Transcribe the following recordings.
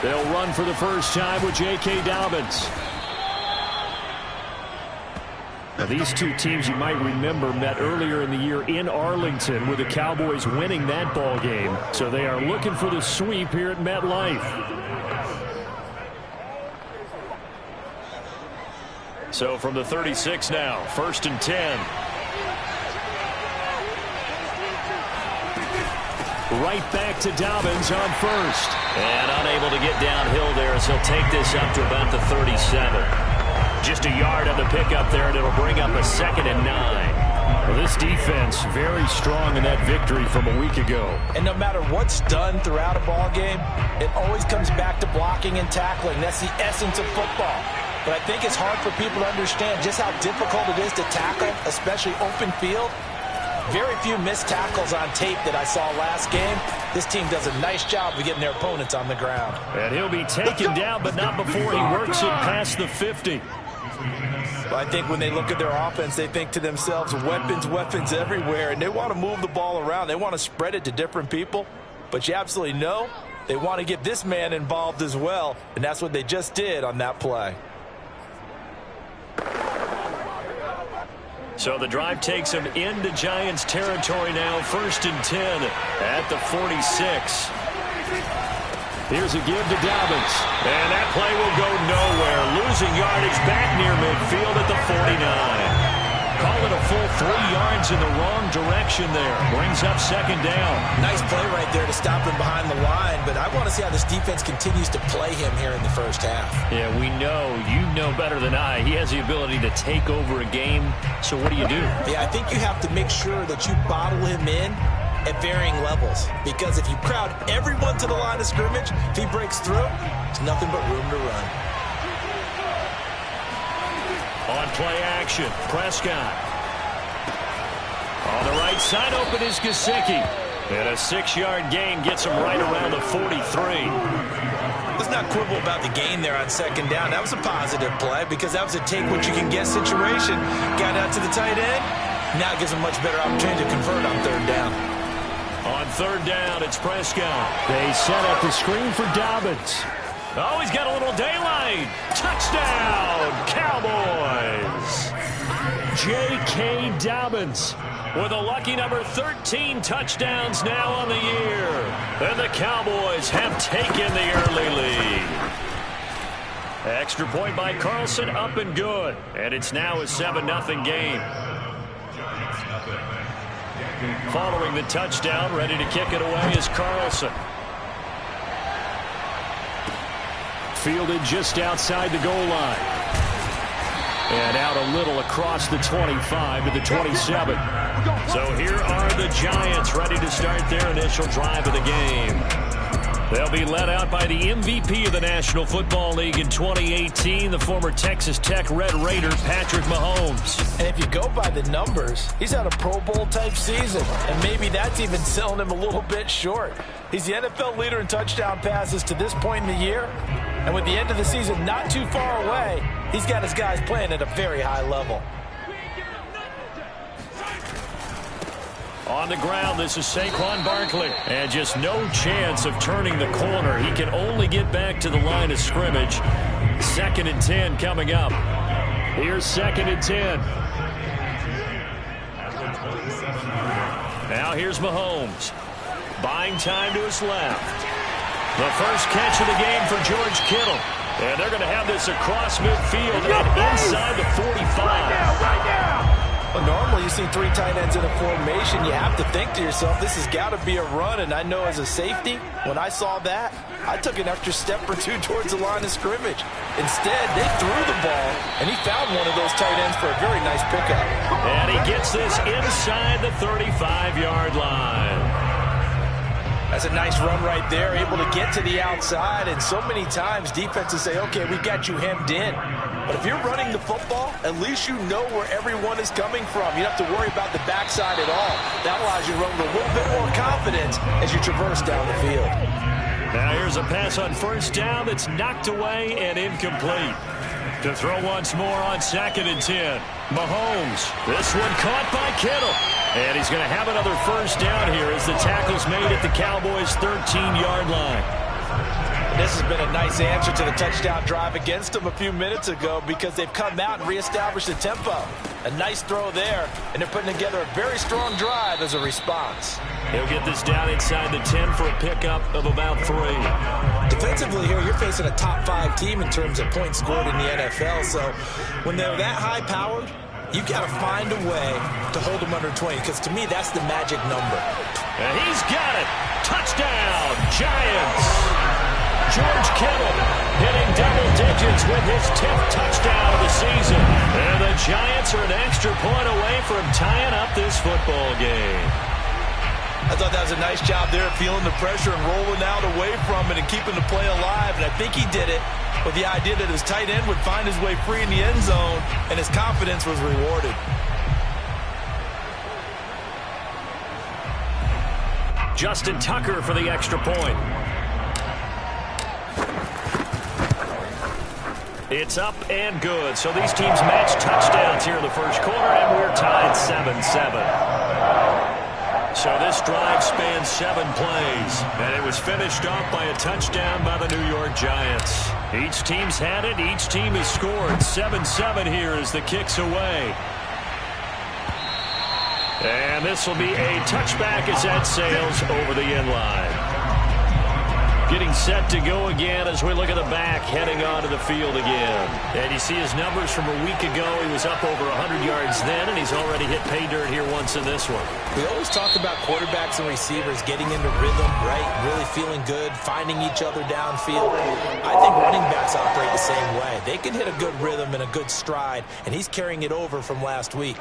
They'll run for the first time with J.K. Dobbins. Now, these two teams, you might remember, met earlier in the year in Arlington with the Cowboys winning that ball game. So they are looking for the sweep here at MetLife. So from the 36 now, 1st and 10. Right back to Dobbins on first. And unable to get downhill there as he'll take this up to about the 37. Just a yard on the pickup there, and it'll bring up a 2nd and 9. Well, this defense very strong in that victory from a week ago. And no matter what's done throughout a ball game, it always comes back to blocking and tackling. That's the essence of football. But I think it's hard for people to understand just how difficult it is to tackle, especially open field. Very few missed tackles on tape that I saw last game. This team does a nice job of getting their opponents on the ground. And he'll be taken down, but not before he works it past the 50. I think when they look at their offense, they think to themselves, weapons, weapons everywhere, and they want to move the ball around. They want to spread it to different people, but you absolutely know they want to get this man involved as well, and that's what they just did on that play. So the drive takes him into Giants territory now, 1st and 10 at the 46. Here's a give to Dobbins. And that play will go nowhere. Losing yardage back near midfield at the 49. Call it a full 3 yards in the wrong direction there. Brings up 2nd down. Nice play right there to stop him behind the line, but I want to see how this defense continues to play him here in the first half. Yeah, we know. You know better than I. He has the ability to take over a game. So what do you do? Yeah, I think you have to make sure that you bottle him in at varying levels, because if you crowd everyone to the line of scrimmage, if he breaks through, there's nothing but room to run. On play action, Prescott. On the right side, open is Gesicki. And a 6-yard gain gets him right around the 43. Let's not quibble about the gain there on 2nd down. That was a positive play because that was a take-what-you-can-get situation. Got out to the tight end. Now it gives him a much better opportunity to convert on 3rd down. On 3rd down, it's Prescott. They set up the screen for Dobbins. Oh, he's got a little daylight. Touchdown, Cowboys. J.K. Dobbins with a lucky number 13 touchdowns now on the year. And the Cowboys have taken the early lead. Extra point by Carlson, up and good. And it's now a 7-0 game. Following the touchdown, ready to kick it away is Carlson. Fielded just outside the goal line. And out a little across the 25 to the 27. So here are the Giants ready to start their initial drive of the game. They'll be led out by the MVP of the National Football League in 2018, the former Texas Tech Red Raider, Patrick Mahomes. And if you go by the numbers, he's had a Pro Bowl-type season, and maybe that's even selling him a little bit short. He's the NFL leader in touchdown passes to this point in the year, and with the end of the season not too far away, he's got his guys playing at a very high level. On the ground, this is Saquon Barkley. And just no chance of turning the corner. He can only get back to the line of scrimmage. 2nd and 10 coming up. Here's 2nd and 10. Now here's Mahomes. Buying time to his left. The first catch of the game for George Kittle. And they're going to have this across midfield and inside the 45. Right now. Well, normally you see 3 tight ends in a formation. You have to think to yourself, this has got to be a run. And I know as a safety, when I saw that, I took an extra step or 2 towards the line of scrimmage. Instead, they threw the ball, and he found one of those tight ends for a very nice pickup. And he gets this inside the 35-yard line. That's a nice run right there, able to get to the outside. And so many times defenses say, okay, we've got you hemmed in. But if you're running the football, at least you know where everyone is coming from. You don't have to worry about the backside at all. That allows you to run with a little bit more confidence as you traverse down the field. Now here's a pass on 1st down that's knocked away and incomplete. To throw once more on 2nd and 10. Mahomes. This one caught by Kittle. And he's going to have another 1st down here as the tackle's made at the Cowboys' 13-yard line. They this has been a nice answer to the touchdown drive against them a few minutes ago because they've come out and reestablished the tempo. A nice throw there, and they're putting together a very strong drive as a response. He'll get this down inside the 10 for a pickup of about 3. Defensively here, you're facing a top 5 team in terms of points scored in the NFL, so when they're that high-powered, you've got to find a way to hold them under 20, because to me, that's the magic number. And he's got it. Touchdown, Giants. George Kittle hitting double digits with his 10th touchdown of the season. And the Giants are an extra point away from tying up this football game. I thought that was a nice job there, feeling the pressure and rolling out away from it and keeping the play alive. And I think he did it with the idea that his tight end would find his way free in the end zone, and his confidence was rewarded. Justin Tucker for the extra point. It's up and good. So these teams match touchdowns here in the first quarter, and we're tied 7-7. So this drive spans 7 plays, and it was finished off by a touchdown by the New York Giants. Each team's had it. Each team has scored. 7-7 here as the kick's away. And this will be a touchback as that sails over the end line. Getting set to go again as we look at the back, heading onto the field again. And you see his numbers from a week ago. He was up over 100 yards then, and he's already hit pay dirt here once in this one. We always talk about quarterbacks and receivers getting into rhythm, right? Really feeling good, finding each other downfield. I think running backs operate the same way. They can hit a good rhythm and a good stride, and he's carrying it over from last week.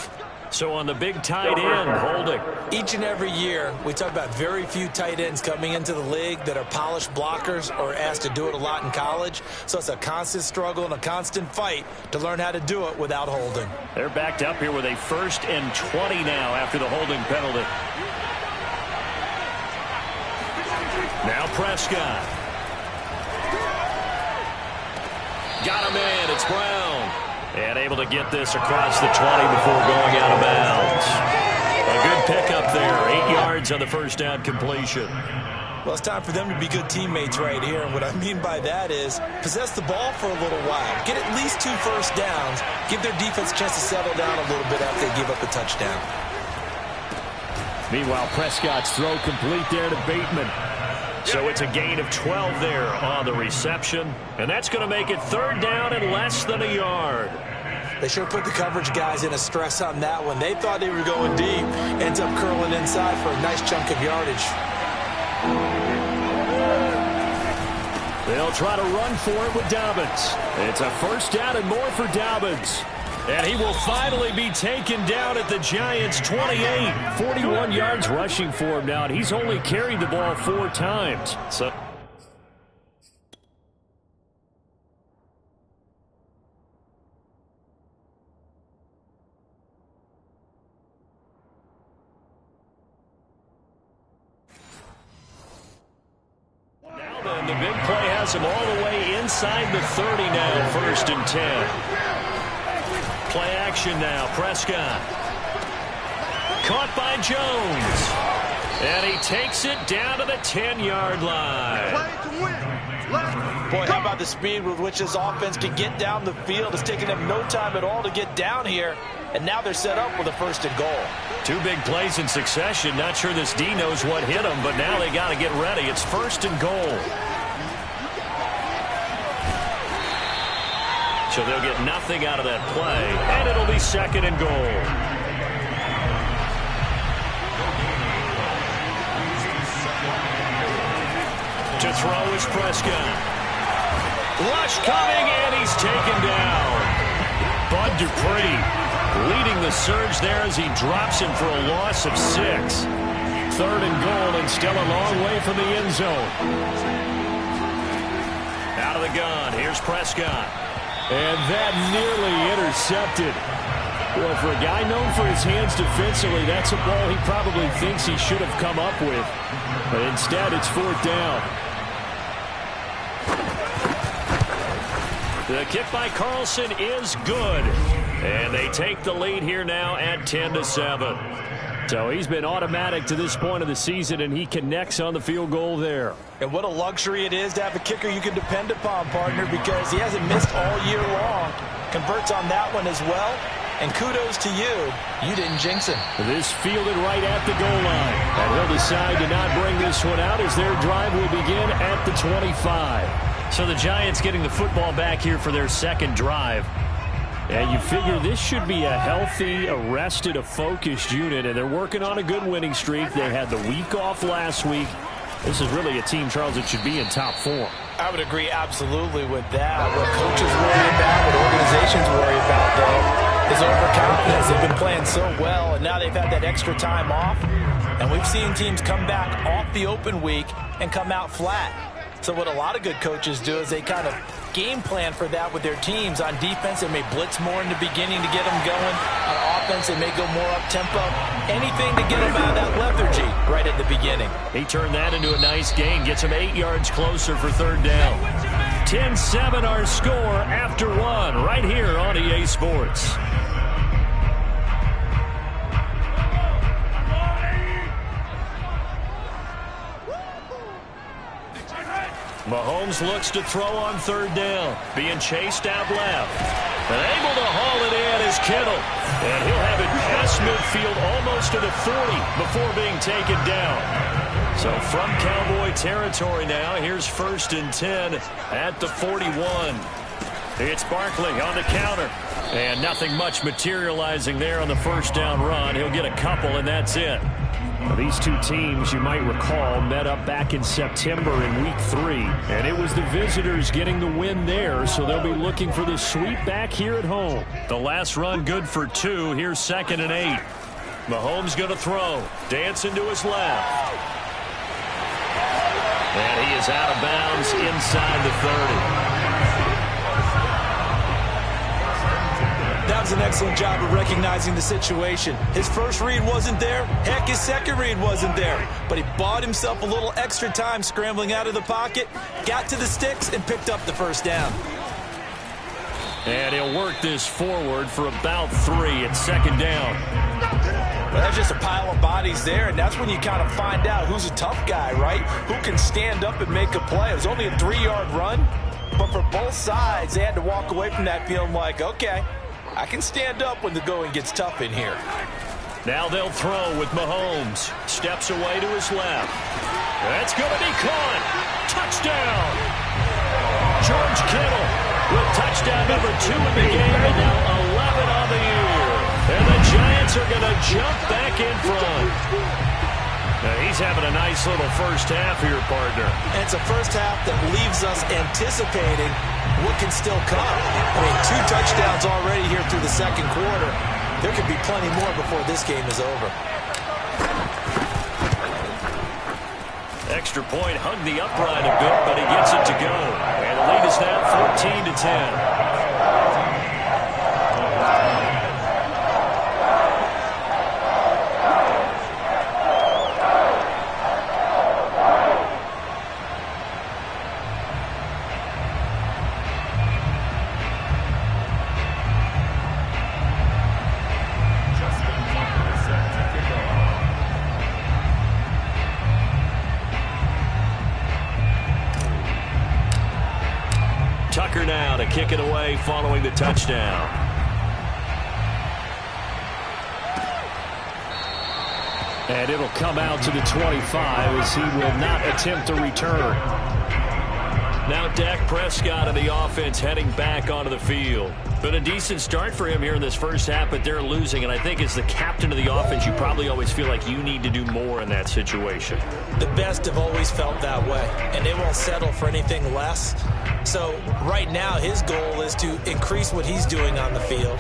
So on the big tight end, Holding. Each and every year, we talk about very few tight ends coming into the league that are polished blockers or asked to do it a lot in college. So it's a constant struggle and a constant fight to learn how to do it without holding. They're backed up here with a 1st and 20 now after the holding penalty. Now Prescott. Got him in. It's Brown. And able to get this across the 20 before going out of bounds. A good pickup there. 8 yards on the first down completion. Well, it's time for them to be good teammates right here. And what I mean by that is possess the ball for a little while. Get at least 2 first downs. Give their defense a chance to settle down a little bit after they give up a touchdown. Meanwhile, Prescott's throw complete there to Bateman. So it's a gain of 12 there on the reception. And that's going to make it 3rd down and less than a yard. They sure put the coverage guys in a stress on that one. They thought they were going deep. Ends up curling inside for a nice chunk of yardage. They'll try to run for it with Dobbins. It's a 1st down and more for Dobbins. And he will finally be taken down at the Giants' 28. 41 yards rushing for him now, and he's only carried the ball 4 times. So now then, the big play has him all the way inside the 30 now, 1st and 10. Play action now, Prescott. Caught by Jones. And he takes it down to the 10-yard line. Boy, how about the speed with which this offense can get down the field? It's taken them no time at all to get down here. And now they're set up with a 1st and goal. 2 big plays in succession. Not sure this D knows what hit him, but now they got to get ready. It's 1st and goal. So they'll get nothing out of that play, and it'll be 2nd and goal. To throw is Prescott. Lush coming, and he's taken down. Bud Dupree leading the surge there as he drops him for a loss of 6. 3rd and goal, and still a long way from the end zone. Out of the gun, here's Prescott. And that nearly intercepted. Well, for a guy known for his hands defensively, that's a ball he probably thinks he should have come up with. But instead, it's 4th down. The kick by Carlson is good. And they take the lead here now at 10-7. So he's been automatic to this point of the season, and he connects on the field goal there. And what a luxury it is to have a kicker you can depend upon, partner, because he hasn't missed all year long. Converts on that one as well. And kudos to you. You didn't jinx him. This fielded right at the goal line. And he'll decide to not bring this one out as their drive will begin at the 25. So the Giants getting the football back here for their second drive. And you figure this should be a healthy, a rested, a focused unit. And they're working on a good winning streak. They had the week off last week. This is really a team, Charles, that should be in top form. I would agree absolutely with that. What coaches worry about, what organizations worry about, though, is overconfidence. They've been playing so well, and now they've had that extra time off. And we've seen teams come back off the open week and come out flat. So what a lot of good coaches do is they kind of game plan for that with their teams. On defense, they may blitz more in the beginning to get them going. On offense, they may go more up-tempo. Anything to get them out of that lethargy right at the beginning. He turned that into a nice gain. Gets him 8 yards closer for third down. 10-7 our score after one right here on EA Sports. Mahomes looks to throw on third down. Being chased out left. And able to haul it in is Kittle. And he'll have it past midfield almost to the 40 before being taken down. So from Cowboy territory now, here's 1st and 10 at the 41. It's Barkley on the counter. And nothing much materializing there on the first down run. He'll get a couple, and that's it. Well, these two teams, you might recall, met up back in September in Week 3. And it was the visitors getting the win there, so they'll be looking for the sweep back here at home. The last run good for 2. Here's 2nd and 8. Mahomes going to throw. Dancing to his left. And he is out of bounds inside the 30. That was an excellent job of recognizing the situation. His first read wasn't there. Heck, his second read wasn't there. But he bought himself a little extra time scrambling out of the pocket, got to the sticks, and picked up the first down. And he'll work this forward for about 3 at 2nd down. Well, that's just a pile of bodies there, and that's when you kind of find out who's a tough guy, right? Who can stand up and make a play. It was only a 3-yard run, but for both sides, they had to walk away from that feeling like, okay, I can stand up when the going gets tough in here. Now they'll throw with Mahomes. Steps away to his left. That's going to be caught. Touchdown. George Kittle with touchdown number 2 in the game, and now 11 on the year. And the Giants are going to jump back in front. Now he's having a nice little first half here, partner. And it's a first half that leaves us anticipating what can still come. I mean, 2 touchdowns already here through the second quarter. There could be plenty more before this game is over. Extra point hugged the upright a bit, but he gets it to go. And the lead is now 14-10. Tucker now to kick it away following the touchdown. And it'll come out to the 25 as he will not attempt to return. Now Dak Prescott of the offense heading back onto the field. Been a decent start for him here in this first half, but they're losing. And I think as the captain of the offense, you probably always feel like you need to do more in that situation. The best have always felt that way, and they won't settle for anything less. So right now his goal is to increase what he's doing on the field,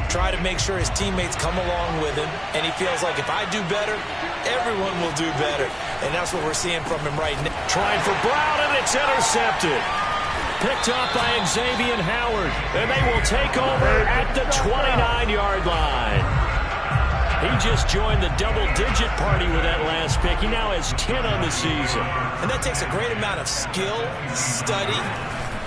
try to make sure his teammates come along with him, and he feels like if I do better, everyone will do better. And that's what we're seeing from him right now. Trying for Brown, and it's intercepted. Picked up by Xavier Howard, and they will take over at the 29-yard line. He just joined the double-digit party with that last pick. He now has 10 on the season. And that takes a great amount of skill, study,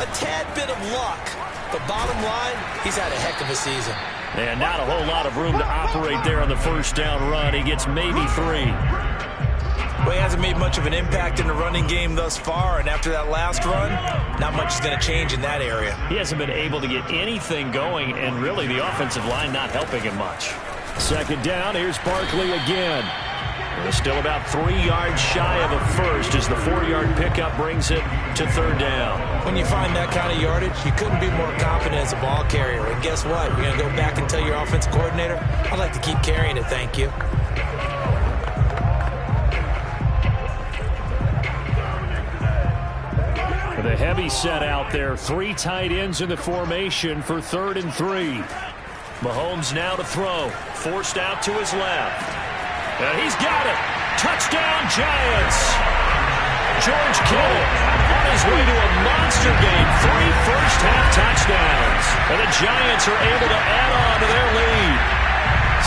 a tad bit of luck. But bottom line, he's had a heck of a season. And not a whole lot of room to operate there on the first down run. He gets maybe 3. Well, he hasn't made much of an impact in the running game thus far, and after that last run, not much is going to change in that area. He hasn't been able to get anything going, and really the offensive line not helping him much. Second down, here's Barkley again. They're still about 3 yards shy of a first as the 4-yard pickup brings it to third down. When you find that kind of yardage, you couldn't be more confident as a ball carrier. And guess what? You're going to go back and tell your offensive coordinator, I'd like to keep carrying it, thank you. The heavy set out there. 3 tight ends in the formation for 3rd and 3. Mahomes now to throw. Forced out to his left. And he's got it. Touchdown, Giants. George Kittle on his way to a monster game. 3 first-half touchdowns. And the Giants are able to add on to their lead.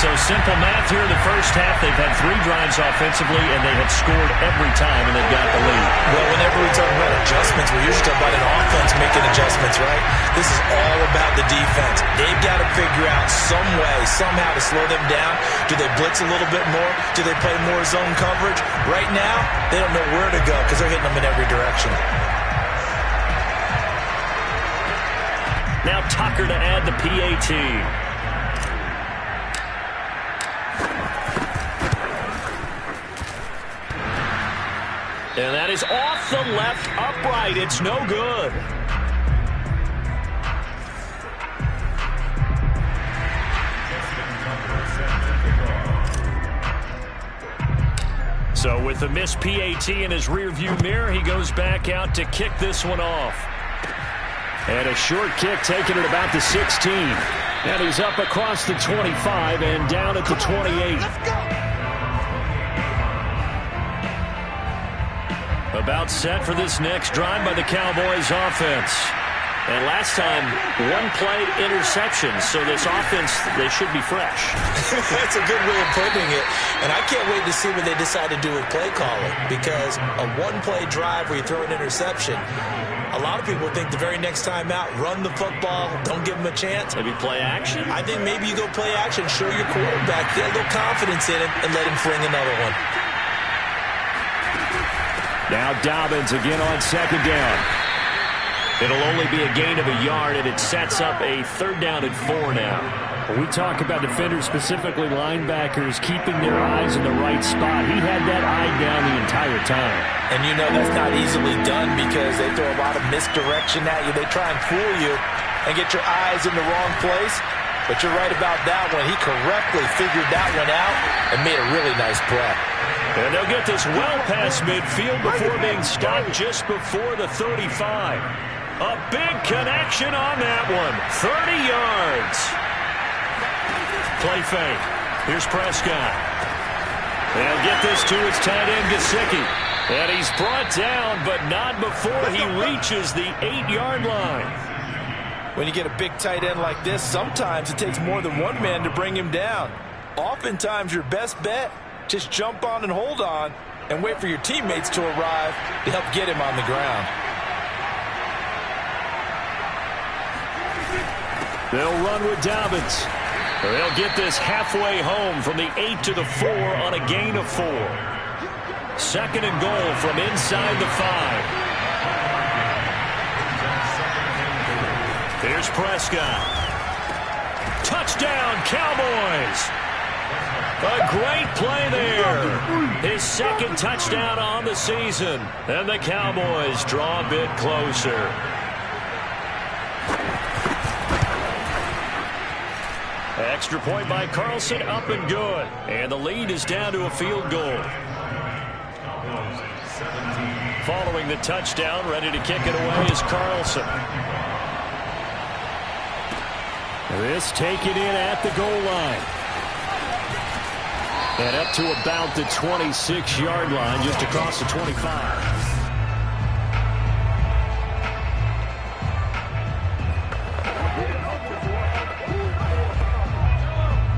So simple math here in the first half. They've had 3 drives offensively, and they have scored every time, and they've got the lead. Well, whenever we talk about adjustments, we usually talk about an offense making adjustments, right? This is all about the defense. They've got to figure out some way, somehow to slow them down. Do they blitz a little bit more? Do they play more zone coverage? Right now, they don't know where to go because they're hitting them in every direction. Now Tucker to add the PAT. And that is off the left upright. It's no good. So with the missed PAT in his rearview mirror, he goes back out to kick this one off. And a short kick taken at about the 16. And he's up across the 25 and down at the 28. About set for this next drive by the Cowboys offense. And last time, 1-play interception. So this offense, they should be fresh. That's a good way of putting it. And I can't wait to see what they decide to do with play calling. Because a 1-play drive where you throw an interception, a lot of people think the very next time out, run the football, don't give them a chance. Maybe play action? I think maybe you go play action, show your quarterback, get a little confidence in him, and let him fling another one. Now Dobbins again on second down. It'll only be a gain of a yard, and it sets up a 3rd down and 4 now. When we talk about defenders, specifically linebackers, keeping their eyes in the right spot, he had that eye down the entire time. And you know that's not easily done because they throw a lot of misdirection at you. They try and fool you and get your eyes in the wrong place. But you're right about that one. He correctly figured that one out and made a really nice play. And they'll get this well past midfield before being stopped just before the 35. A big connection on that one. 30 yards. Play fake. Here's Prescott. They'll get this to his tight end, Gesicki. And he's brought down, but not before he reaches the 8-yard line. When you get a big tight end like this, sometimes it takes more than one man to bring him down. Oftentimes, your best bet, just jump on and hold on and wait for your teammates to arrive to help get him on the ground. They'll run with Dobbins. They'll get this halfway home from the 8 to the 4 on a gain of 4. 2nd and goal from inside the 5. Here's Prescott. Touchdown, Cowboys. A great play there. His 2nd touchdown on the season. And the Cowboys draw a bit closer. Extra point by Carlson, up and good. And the lead is down to a field goal. Following the touchdown, ready to kick it away is Carlson. This taken in at the goal line. And up to about the 26-yard line, just across the 25.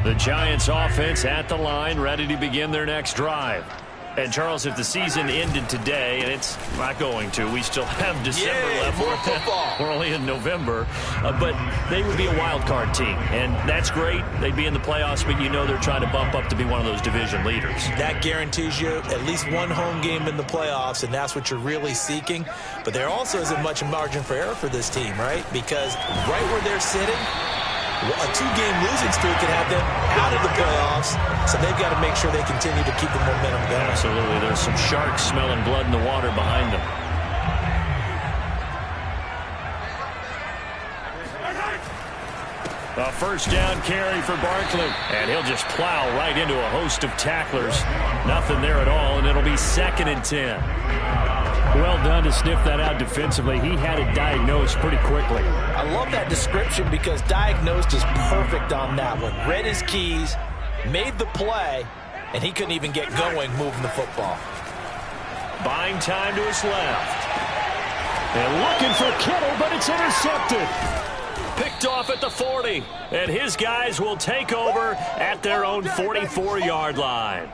The Giants offense at the line, ready to begin their next drive. And, Charles, if the season ended today, and it's not going to, we still have December left. More football. We're only in November. But they would be a wild card team, and that's great. They'd be in the playoffs, but you know they're trying to bump up to be one of those division leaders. That guarantees you at least one home game in the playoffs, and that's what you're really seeking. But there also isn't much margin for error for this team, right? Because right where they're sitting, a two-game losing streak could have them out of the playoffs, so they've got to make sure they continue to keep the momentum going. Absolutely. There's some sharks smelling blood in the water behind them. A first down carry for Barkley, and he'll just plow right into a host of tacklers. Nothing there at all, and it'll be 2nd and 10. Well done to sniff that out defensively. He had it diagnosed pretty quickly. I love that description because diagnosed is perfect on that one. Read his keys, made the play, and he couldn't even get going moving the football. Buying time to his left. And looking for Kittle, but it's intercepted. Picked off at the 40, and his guys will take over at their own 44-yard line.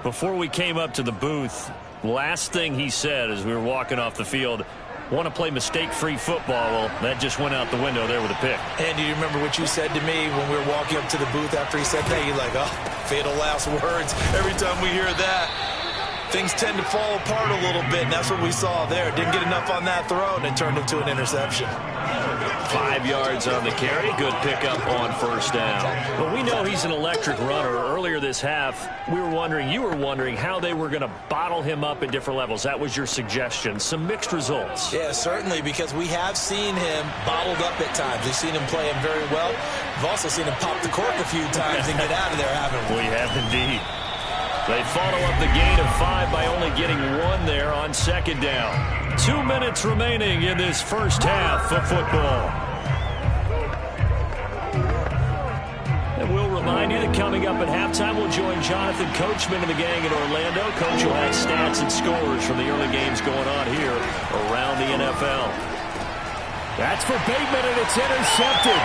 Before we came up to the booth, last thing he said as we were walking off the field, want to play mistake-free football. Well, that just went out the window there with a pick. And do you remember what you said to me when we were walking up to the booth after he said that? You're like, oh, fatal last words. Every time we hear that, things tend to fall apart a little bit, and that's what we saw there. Didn't get enough on that throw, and it turned into an interception. 5 yards on the carry. Good pickup on first down. But we know he's an electric runner. Earlier this half, you were wondering how they were going to bottle him up at different levels. That was your suggestion. Some mixed results. Yeah, certainly, because we have seen him bottled up at times. We've seen him play him very well. We've also seen him pop the cork a few times and get out of there, haven't we? We have indeed. They follow up the gain of 5 by only getting 1 there on 2nd down. 2 minutes remaining in this first half of football. And we'll remind you that coming up at halftime, we'll join Jonathan Coachman and the gang in Orlando. Coach will have stats and scores from the early games going on here around the NFL. That's for Bateman, and it's intercepted.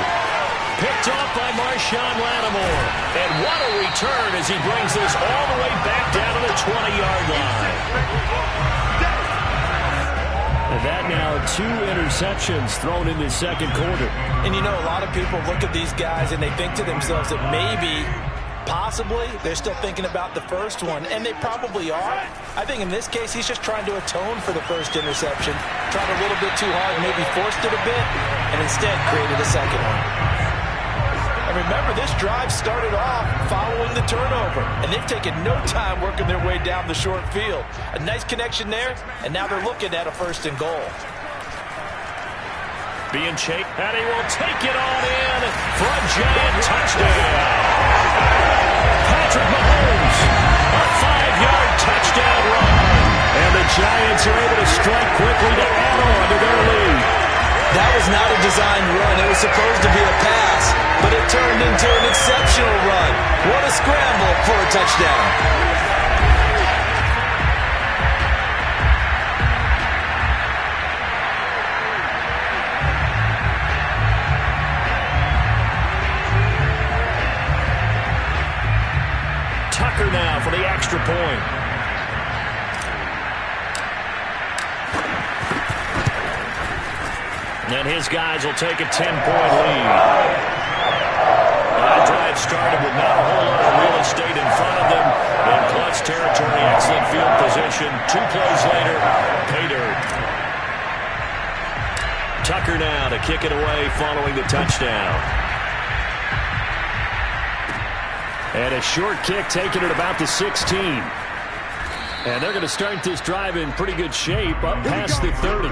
Picked off by Marshawn Lattimore. And what a return as he brings this all the way back down to the 20-yard line. And that now 2 interceptions thrown in the second quarter. And you know, a lot of people look at these guys and they think to themselves that maybe, possibly, they're still thinking about the first one. And they probably are. I think in this case, he's just trying to atone for the first interception. Tried a little bit too hard, maybe forced it a bit, and instead created a second one. And remember, this drive started off following the turnover, and they've taken no time working their way down the short field. A nice connection there, and now they're looking at a 1st and goal. Being chased, and he will take it on in for a giant touchdown. Patrick Mahomes, a 5-yard touchdown run, and the Giants are able to strike quickly to add on to their lead. That was not a designed run. It was supposed to be a pass, but it turned into an exceptional run. What a scramble for a touchdown. Tucker now for the extra point. And his guys will take a 10-point lead. That drive started with not a whole lot of real estate in front of them. In clutch territory, excellent field position. 2 plays later, pay dirt. Tucker now to kick it away following the touchdown. And a short kick taken at about the 16. And they're going to start this drive in pretty good shape up past the 30.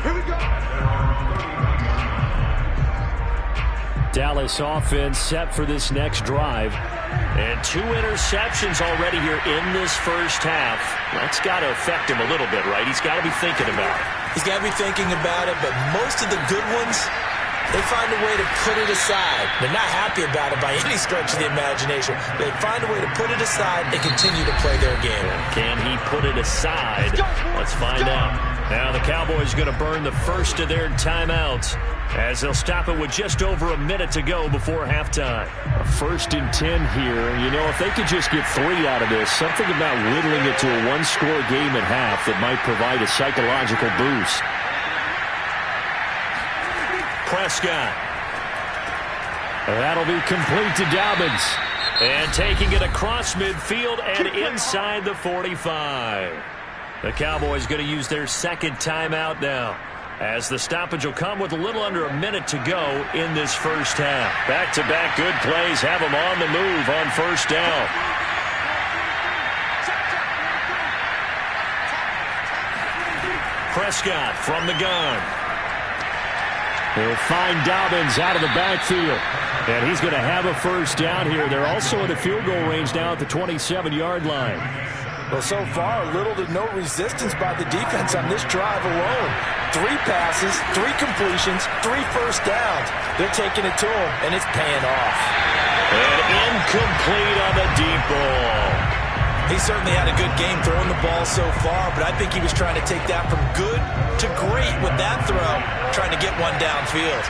Here we go. Dallas offense set for this next drive. And 2 interceptions already here in this first half. That's got to affect him a little bit, right? He's got to be thinking about it. He's got to be thinking about it, but most of the good ones They find a way to put it aside. They're not happy about it by any stretch of the imagination. They find a way to put it aside and continue to play their game. Can he put it aside? Let's find out. Now the Cowboys going to burn the first of their timeouts as they'll stop it with just over a minute to go before halftime. A 1st and 10 here. And, you know, if they could just get 3 out of this, something about whittling it to a one-score game at half that might provide a psychological boost. Prescott. That'll be complete to Dobbins. And taking it across midfield and inside the 45. The Cowboys going to use their 2nd timeout now, as the stoppage will come with a little under a minute to go in this first half. Back-to-back good plays have them on the move on 1st down. Prescott from the gun. He'll find Dobbins out of the backfield. And he's going to have a 1st down here. They're also in the field goal range now at the 27-yard line. Well, so far, little to no resistance by the defense on this drive alone. 3 passes, 3 completions, 3 first downs. They're taking it to him, and it's paying off. And incomplete on the deep ball. He certainly had a good game throwing the ball so far, but I think he was trying to take that from good to great with that throw, trying to get one downfield.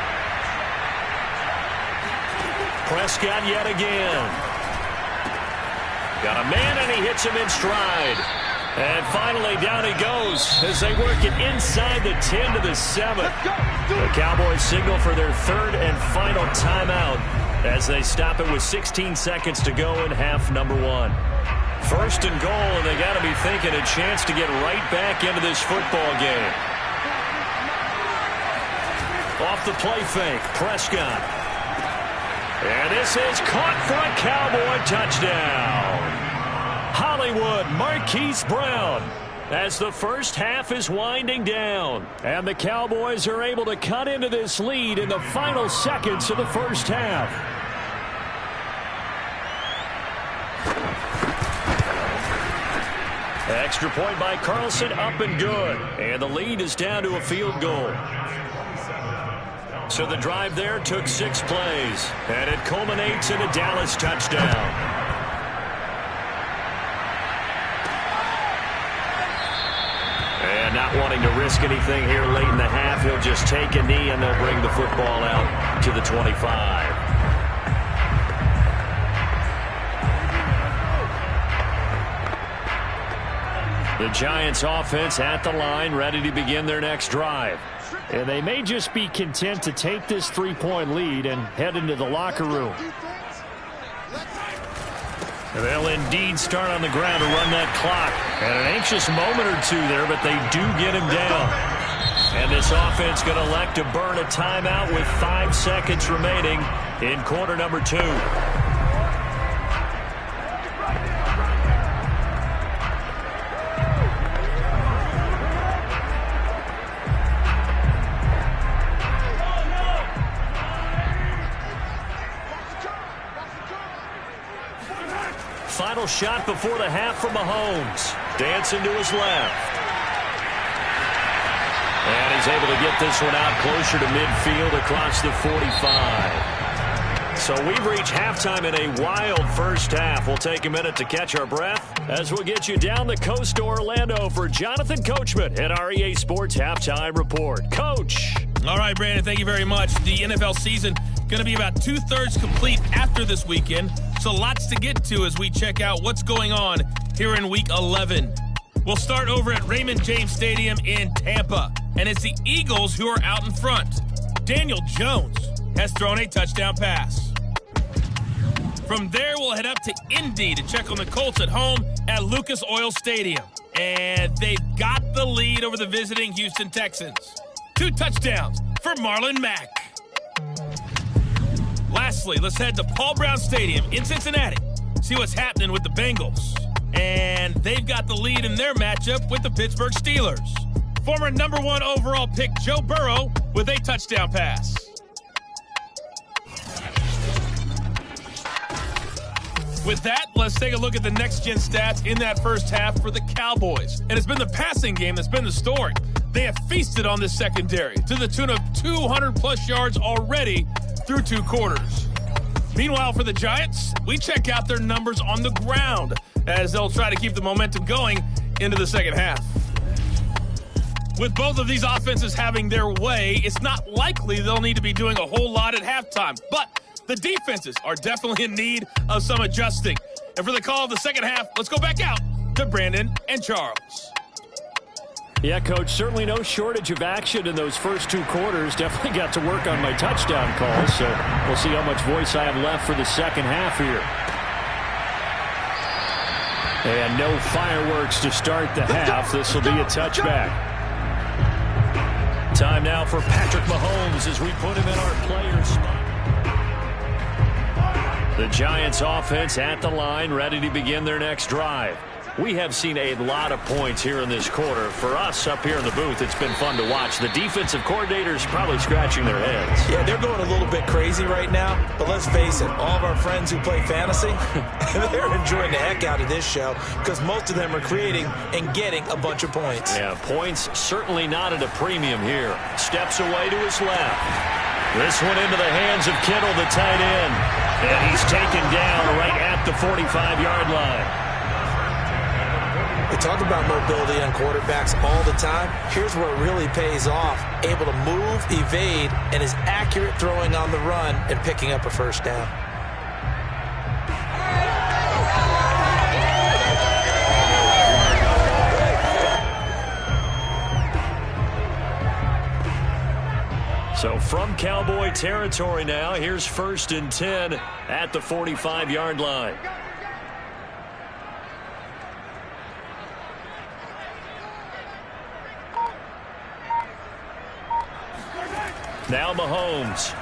Prescott yet again. Got a man, and he hits him in stride. And finally, down he goes as they work it inside the 10 to the 7. The Cowboys signal for their 3rd and final timeout as they stop it with 16 seconds to go in half number 1. 1st and goal, and they got to be thinking a chance to get right back into this football game. Off the play fake, Prescott. And this is caught for a Cowboy touchdown. Hollywood Marquise Brown, as the first half is winding down. And the Cowboys are able to cut into this lead in the final seconds of the first half. Extra point by Carlson, up and good. And the lead is down to a field goal. So the drive there took 6 plays, and it culminates in a Dallas touchdown. And not wanting to risk anything here late in the half, he'll just take a knee, and they'll bring the football out to the 25. The Giants offense at the line, ready to begin their next drive. And they may just be content to take this 3-point lead and head into the locker room. They'll indeed start on the ground to run that clock. And an anxious moment or two there, but they do get him down. And this offense going to elect to burn a timeout with 5 seconds remaining in quarter number 2. Final shot before the half from Mahomes. Dancing to his left. And he's able to get this one out closer to midfield across the 45. So we've reached halftime in a wild first half. We'll take a minute to catch our breath as we'll get you down the coast to Orlando for Jonathan Coachman at our EA Sports Halftime Report. Coach. All right, Brandon, thank you very much. The NFL season going to be about 2/3 complete after this weekend, so lots to get to as we check out what's going on here in Week 11. We'll start over at Raymond James Stadium in Tampa, and it's the Eagles who are out in front. Daniel Jones has thrown a touchdown pass. From there, we'll head up to Indy to check on the Colts at home at Lucas Oil Stadium, and they've got the lead over the visiting Houston Texans. 2 touchdowns for Marlon Mack. Lastly, let's head to Paul Brown Stadium in Cincinnati. See what's happening with the Bengals. And they've got the lead in their matchup with the Pittsburgh Steelers. Former #1 overall pick Joe Burrow with a touchdown pass. With that, let's take a look at the next-gen stats in that first half for the Cowboys. And it's been the passing game that's been the story. They have feasted on this secondary to the tune of 200-plus yards already through 2 quarters. Meanwhile, for the Giants, we check out their numbers on the ground as they'll try to keep the momentum going into the second half. With both of these offenses having their way, it's not likely they'll need to be doing a whole lot at halftime. But the defenses are definitely in need of some adjusting. And for the call of the second half, let's go back out to Brandon and Charles. Yeah, Coach, certainly no shortage of action in those first 2 quarters. Definitely got to work on my touchdown calls, so we'll see how much voice I have left for the second half here. And no fireworks to start the half. This will be a touchback. Time now for Patrick Mahomes as we put him in our players spot. The Giants offense at the line, ready to begin their next drive. We have seen a lot of points here in this quarter. For us up here in the booth, it's been fun to watch. The defensive coordinators probably scratching their heads. Yeah, they're going a little bit crazy right now. But let's face it, all of our friends who play fantasy, they're enjoying the heck out of this show because most of them are creating and getting a bunch of points. Yeah, points certainly not at a premium here. Steps away to his left. This one into the hands of Kittle, the tight end. And he's taken down right at the 45-yard line. We talk about mobility on quarterbacks all the time. Here's where it really pays off. Able to move, evade, and is accurate throwing on the run and picking up a first down. So from Cowboy territory now, here's 1st and 10 at the 45-yard line. Now Mahomes,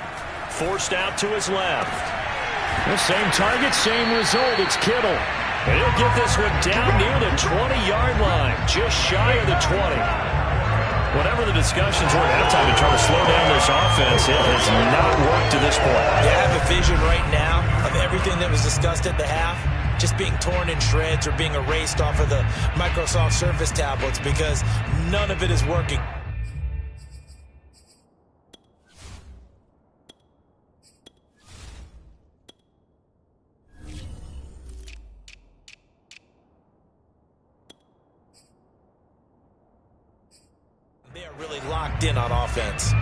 forced out to his left. The same target, same result. It's Kittle. And he'll get this one down near the 20-yard line, just shy of the 20. Whatever the discussions were at halftime to try to slow down this offense, it has not worked to this point. Yeah, I have a vision right now of everything that was discussed at the half just being torn in shreds or being erased off of the Microsoft Surface tablets because none of it is working. They are really locked in on offense.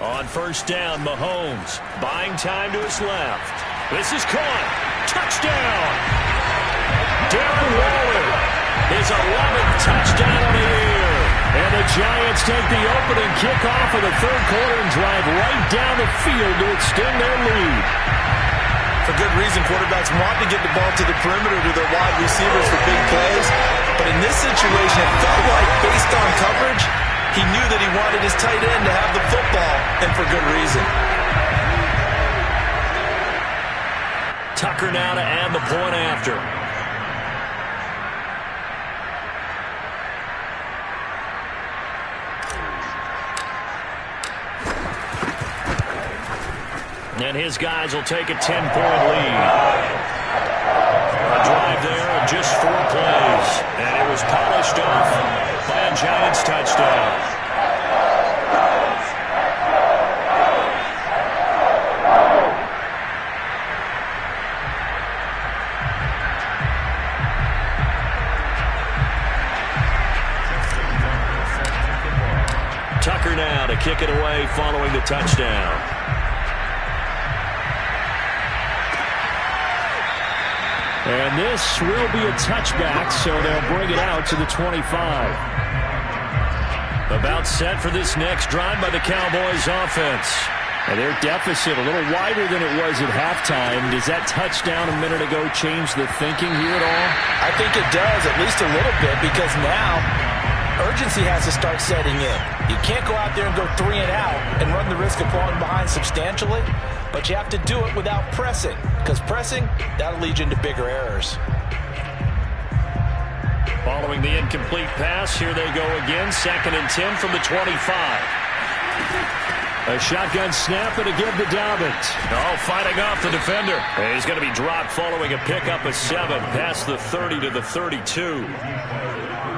On 1st down, Mahomes buying time to his left. This is caught. Touchdown! Darren Waller, his 11th touchdown of the year. And the Giants take the opening kickoff of the 3rd quarter and drive right down the field to extend their lead. For good reason, quarterbacks want to get the ball to the perimeter to their wide receivers for big plays. But in this situation, it felt like based on coverage, he knew that he wanted his tight end to have the football, and for good reason. Tucker now to add the point after. And his guys will take a 10-point lead. A drive there in just 4 plays. And it was polished off by a Giants touchdown. Tucker now to kick it away following the touchdown. And this will be a touchback, so they'll bring it out to the 25. About set for this next drive by the Cowboys offense. And their deficit a little wider than it was at halftime. Does that touchdown a minute ago change the thinking here at all? I think it does, at least a little bit, because now urgency has to start setting in. You can't go out there and go 3 and out and run the risk of falling behind substantially, but you have to do it without pressing, because pressing, that'll lead you into bigger errors. Following the incomplete pass, here they go again. 2nd and 10 from the 25. A shotgun snap and a give to Dobbins. Oh, fighting off the defender. And he's going to be dropped following a pickup of 7 past the 30 to the 32.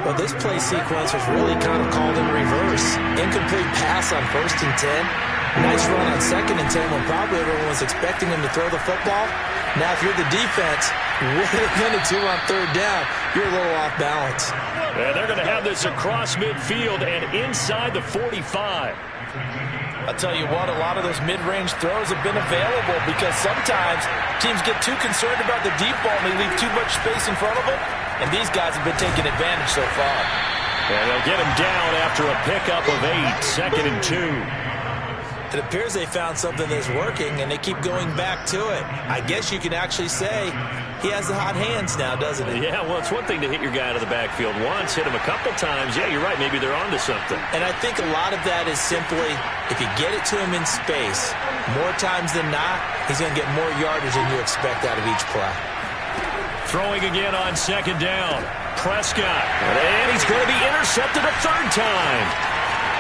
Well, this play sequence was really kind of called in reverse. Incomplete pass on 1st and 10. Nice run on 2nd and 10 when probably everyone was expecting him to throw the football. Now, if you're the defense, with a minute 2 on 3rd down, you're a little off balance. And they're going to have this across midfield and inside the 45. I'll tell you what, a lot of those mid-range throws have been available because sometimes teams get too concerned about the deep ball and they leave too much space in front of them, and these guys have been taking advantage so far. And they'll get him down after a pickup of 8, 2nd and 2. It appears they found something that's working, and they keep going back to it. I guess you can actually say he has the hot hands now, doesn't he? Yeah, well, it's one thing to hit your guy out of the backfield once, hit him a couple times. Yeah, you're right. Maybe they're onto something. And I think a lot of that is simply if you get it to him in space, more times than not, he's going to get more yardage than you expect out of each play. Throwing again on 2nd down. Prescott. And he's going to be intercepted a 3rd time.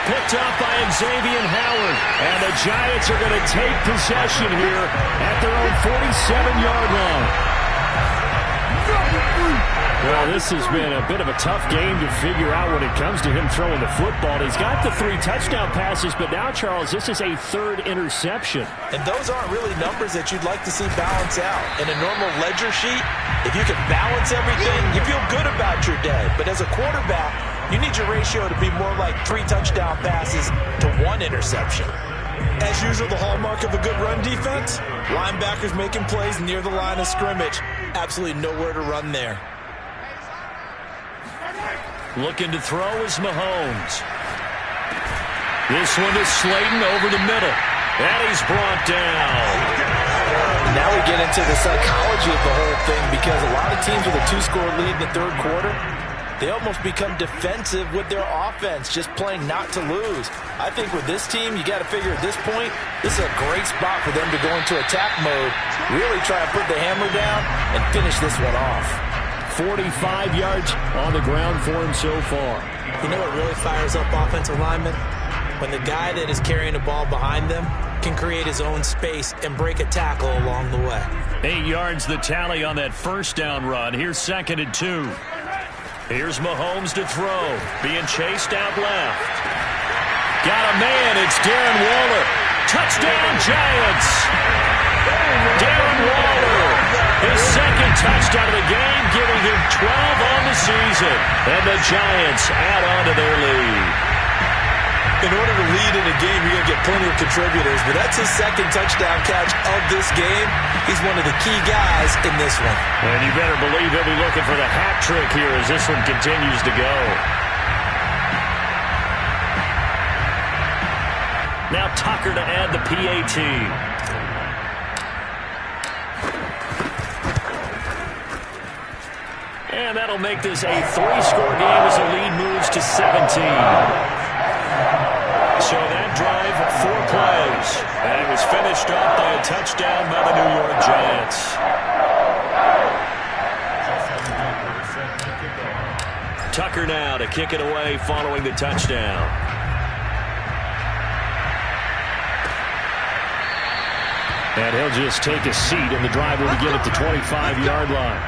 Picked up by Xavier Howard. And the Giants are going to take possession here at their own 47-yard line. Well, this has been a bit of a tough game to figure out when it comes to him throwing the football. He's got the 3 touchdown passes, but now, Charles, this is a 3rd interception. And those aren't really numbers that you'd like to see balance out. In a normal ledger sheet, if you can balance everything, you feel good about your day. But as a quarterback, you need your ratio to be more like 3 touchdown passes to 1 interception. As usual, the hallmark of a good run defense, linebackers making plays near the line of scrimmage. Absolutely nowhere to run there. Looking to throw is Mahomes. This one is Slayton over the middle. And he's brought down. Now we get into the psychology of the whole thing because a lot of teams with a 2-score lead in the 3rd quarter, they almost become defensive with their offense, just playing not to lose. I think with this team, you got to figure at this point, this is a great spot for them to go into attack mode, really try to put the hammer down and finish this one off. 45 yards on the ground for him so far. You know what really fires up offensive linemen? When the guy that is carrying the ball behind them can create his own space and break a tackle along the way. 8 yards the tally on that 1st down run. Here's 2nd and 2. Here's Mahomes to throw. Being chased out left. Got a man. It's Darren Waller. Touchdown, Giants. Darren Waller. His 2nd touchdown of the game, giving him 12 on the season. And the Giants add on to their lead. In order to lead in a game, you're going to get plenty of contributors, but that's his 2nd touchdown catch of this game. He's one of the key guys in this one. And you better believe he'll be looking for the hat trick here as this one continues to go. Now Tucker to add the PAT. And that'll make this a 3-score game as the lead moves to 17. So that drive, 4 plays. And it was finished off by a touchdown by the New York Giants. Tucker now to kick it away following the touchdown. And he'll just take a seat, and the drive will begin at the 25-yard line.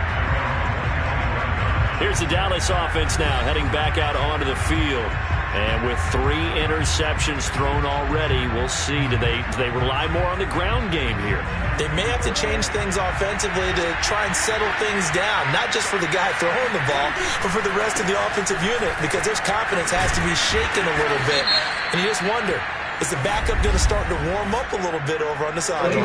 Here's the Dallas offense now heading back out onto the field. And with 3 interceptions thrown already, we'll see. Do they rely more on the ground game here? They may have to change things offensively to try and settle things down, not just for the guy throwing the ball, but for the rest of the offensive unit, because their confidence has to be shaken a little bit. And you just wonder, is the backup going to start to warm up a little bit over on the sideline?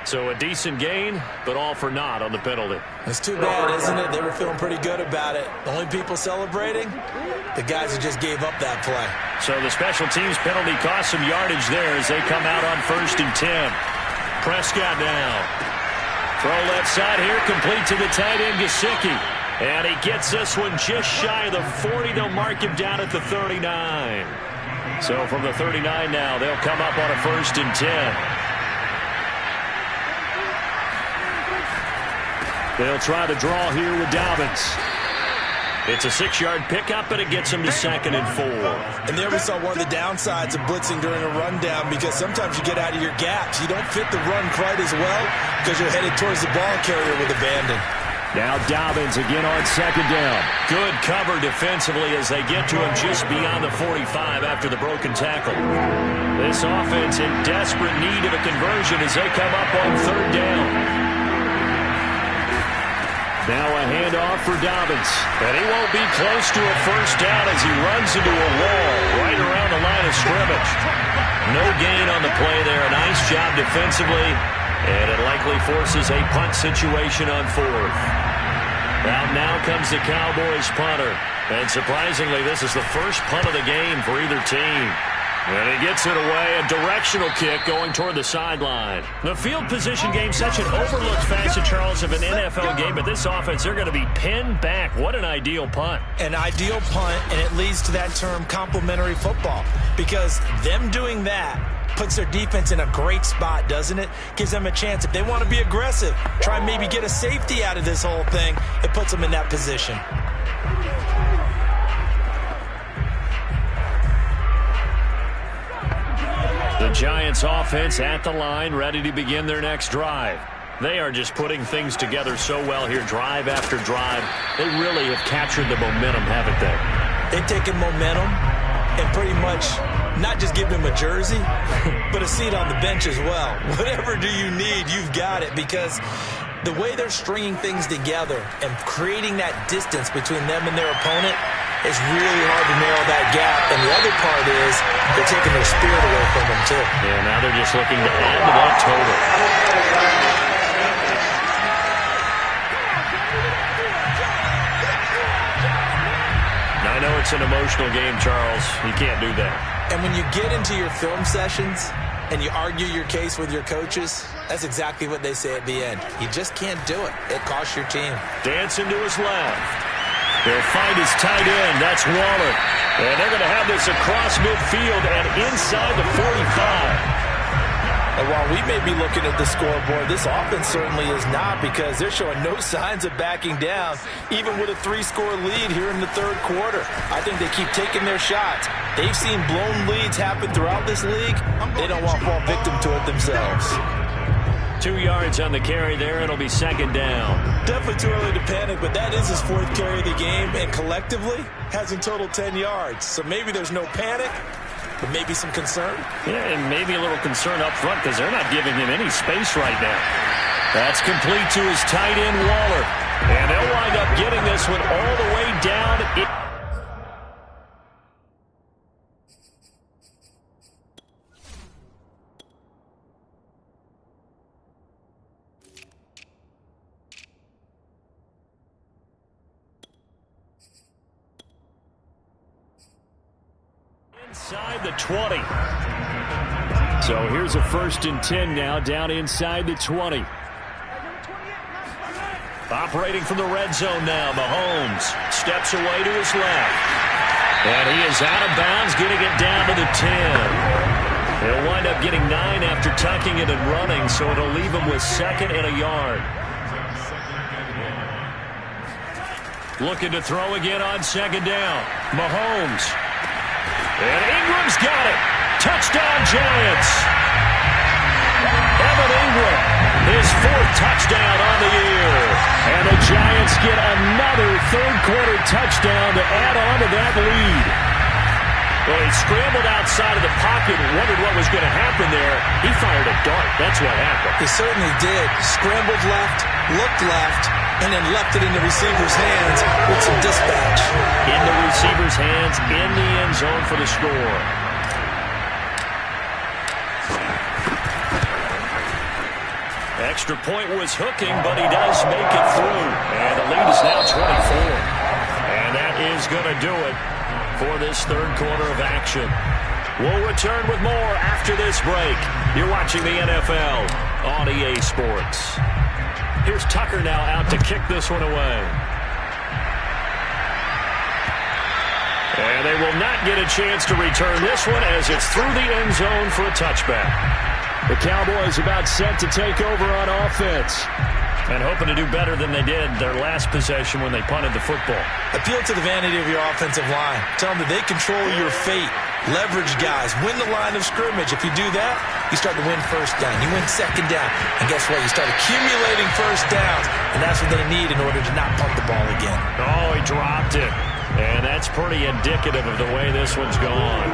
So a decent gain, but all for naught on the penalty. It's too bad, isn't it? They were feeling pretty good about it. The only people celebrating, the guys who just gave up that play. So the special teams penalty cost some yardage there as they come out on 1st and 10. Prescott now. Throw left side here, complete to the tight end, Gesicki. And he gets this one just shy of the 40. They'll mark him down at the 39. So from the 39 now, they'll come up on a 1st and 10. They'll try to draw here with Dobbins. It's a 6-yard pickup, but it gets him to 2nd and 4. And there we saw one of the downsides of blitzing during a rundown, because sometimes you get out of your gaps. You don't fit the run quite as well because you're headed towards the ball carrier with abandon. Now Dobbins again on 2nd down. Good cover defensively as they get to him just beyond the 45 after the broken tackle. This offense in desperate need of a conversion as they come up on 3rd down. Now a handoff for Dobbins. And he won't be close to a 1st down as he runs into a wall right around the line of scrimmage. No gain on the play there. A nice job defensively. And it likely forces a punt situation on 4th. Now comes the Cowboys punter. And surprisingly, this is the first punt of the game for either team. And he gets it away, a directional kick going toward the sideline. The field position game, such an overlooked facet, Charles, of an NFL game, but this offense, they're going to be pinned back. What an ideal punt. An ideal punt, and it leads to that term complementary football, because them doing that puts their defense in a great spot, doesn't it? Gives them a chance. If they want to be aggressive, try and maybe get a safety out of this whole thing, it puts them in that position. The Giants offense at the line, ready to begin their next drive. They are just putting things together so well here, drive after drive. They really have captured the momentum, haven't they? They've taken momentum and pretty much not just give him a jersey, but a seat on the bench as well. Whatever do you need, you've got it, because the way they're stringing things together and creating that distance between them and their opponent, it's really hard to narrow that gap. And the other part is they're taking their spirit away from them, too. Yeah, now they're just looking to add to that total. I know it's an emotional game, Charles. You can't do that. And when you get into your film sessions and you argue your case with your coaches, that's exactly what they say at the end. You just can't do it. It costs your team. Dancing to his left. They'll find his tight end. That's Waller. And they're going to have this across midfield and inside the 45. And while we may be looking at the scoreboard, this offense certainly is not, because they're showing no signs of backing down, even with a 3-score lead here in the 3rd quarter. I think they keep taking their shots. They've seen blown leads happen throughout this league. They don't want to fall victim to it themselves. 2 yards on the carry there. It'll be 2nd down. Definitely too early to panic, but that is his 4th carry of the game, and collectively has in total 10 yards. So maybe there's no panic, but maybe some concern. Yeah, and maybe a little concern up front because they're not giving him any space right now. That's complete to his tight end, Waller. And they'll wind up getting this one all the way down. Inside the 20. So here's a 1st and 10 now, down inside the 20. Operating from the red zone now, Mahomes steps away to his left. And he is out of bounds, getting it down to the 10. He'll wind up getting 9 after tucking it and running, so it'll leave him with 2nd and a yard. Looking to throw again on 2nd down. Mahomes. And Ingram's got it. Touchdown, Giants. Evan Ingram, his 4th touchdown on the year. And the Giants get another 3rd quarter touchdown to add on to that lead. Well, he scrambled outside of the pocket and wondered what was going to happen there. He fired a dart. That's what happened. He certainly did. Scrambled left, looked left, and then left it in the receiver's hands with some dispatch. In the receiver's hands, in the end zone for the score. Extra point was hooking, but he does make it through. And the lead is now 24. And that is going to do it for this 3rd quarter of action. We'll return with more after this break. You're watching the NFL on EA Sports. Here's Tucker now out to kick this one away. And they will not get a chance to return this one as it's through the end zone for a touchback. The Cowboys about set to take over on offense. And hoping to do better than they did their last possession when they punted the football. Appeal to the vanity of your offensive line. Tell them that they control your fate. Leverage guys. Win the line of scrimmage. If you do that, you start to win first down. You win second down. And guess what? You start accumulating first downs. And that's what they need in order to not punt the ball again. Oh, he dropped it. And that's pretty indicative of the way this one's gone.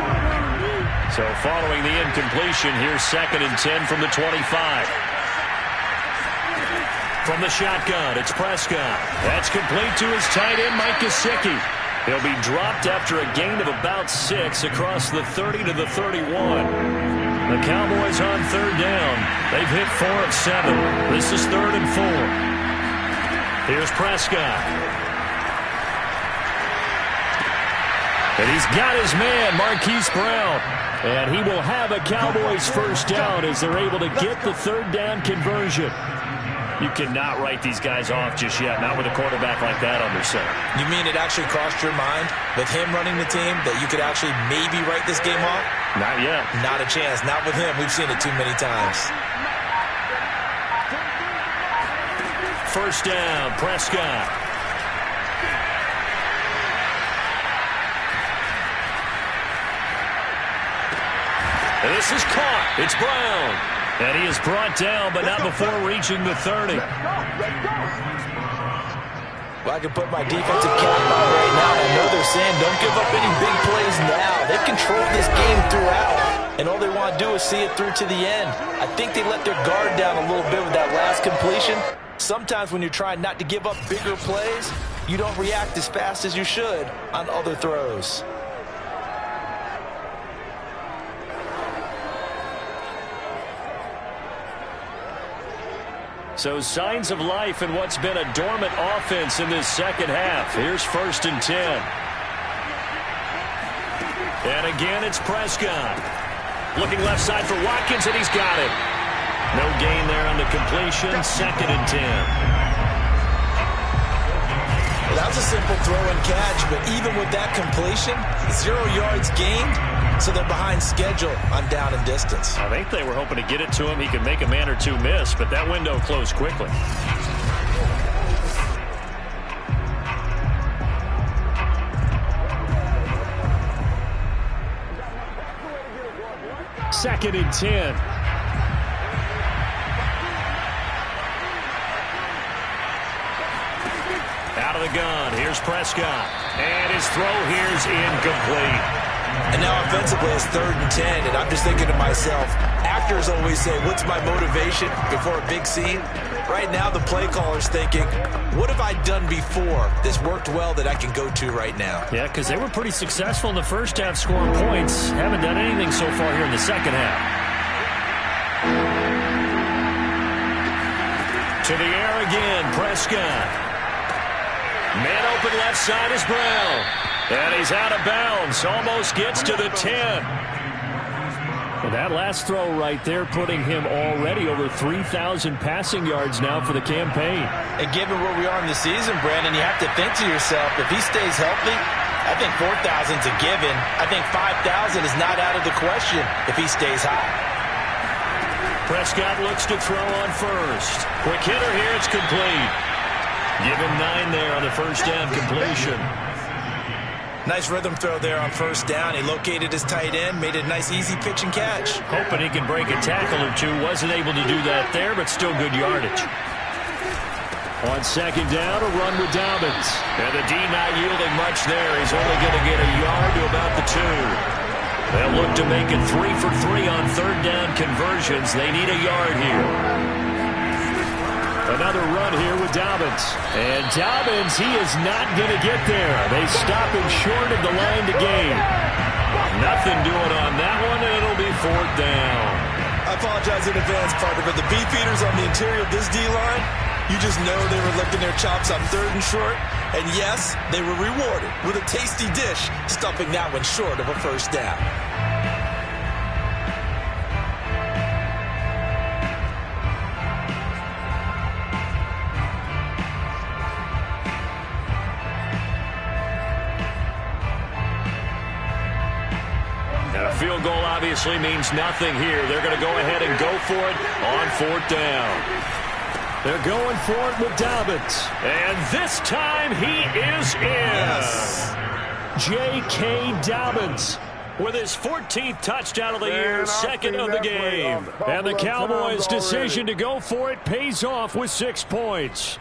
So following the incompletion, here's 2nd and 10 from the 25. From the shotgun, it's Prescott. That's complete to his tight end, Mike Gesicki. He'll be dropped after a gain of about 6 across the 30 to the 31. The Cowboys on 3rd down. They've hit 4 of 7. This is 3rd and 4. Here's Prescott. And he's got his man, Marquise Brown. And he will have a Cowboys first down as they're able to get the 3rd down conversion. You cannot write these guys off just yet, not with a quarterback like that under center. You mean it actually crossed your mind with him running the team that you could actually maybe write this game off? Not yet. Not a chance. Not with him. We've seen it too many times. First down, Prescott. And this is caught. It's Brown. And he is brought down, but not before reaching the 30. Well, I can put my defensive cap on right now. I know they're saying don't give up any big plays now. They've controlled this game throughout, and all they want to do is see it through to the end. I think they let their guard down a little bit with that last completion. Sometimes when you're trying not to give up bigger plays, you don't react as fast as you should on other throws. So signs of life in what's been a dormant offense in this second half. Here's 1st and 10. And again, it's Prescott. Looking left side for Watkins, and he's got it. No gain there on the completion. 2nd and 10. Well, that was a simple throw and catch, but even with that completion, 0 yards gained, so they're behind schedule on down and distance. I think they were hoping to get it to him. He could make a man or two miss, but that window closed quickly. Second and 10. Out of the gun. Here's Prescott. And his throw here's incomplete. And now offensively it's 3rd and 10, and I'm just thinking to myself, actors always say, what's my motivation before a big scene? Right now the play caller's thinking, what have I done before that's worked well that I can go to right now? Yeah, because they were pretty successful in the first half scoring points. Haven't done anything so far here in the second half. To the air again, Prescott. Man open left side is Brown. And he's out of bounds. Almost gets to the 10. And that last throw right there putting him already over 3,000 passing yards now for the campaign. And given where we are in the season, Brandon, you have to think to yourself, if he stays healthy, I think 4,000's a given. I think 5,000 is not out of the question if he stays high. Prescott looks to throw on first. Quick hitter here. It's complete. Give him 9 there on the first down completion. Nice rhythm throw there on first down. He located his tight end, made a nice easy pitch and catch. Hoping he can break a tackle or two. Wasn't able to do that there, but still good yardage. On second down, a run with Dobbins. And the D not yielding much there. He's only going to get a yard to about the 2. They'll look to make it 3 for 3 on 3rd down conversions. They need a yard here. Another run here with Dobbins. And Dobbins, he is not going to get there. They stop him short of the line to gain. Nothing doing on that one, and it'll be 4th down. I apologize in advance, partner, but the beef eaters on the interior of this D-line, you just know they were licking their chops on 3rd and short. And yes, they were rewarded with a tasty dish, stuffing that one short of a first down. Field goal obviously means nothing here. They're going to go ahead and go for it on 4th down. They're going for it with Dobbins. And this time he is in. Yes. J.K. Dobbins with his 14th touchdown of the year, second of the game. And the Cowboys' decision to go for it pays off with 6 points.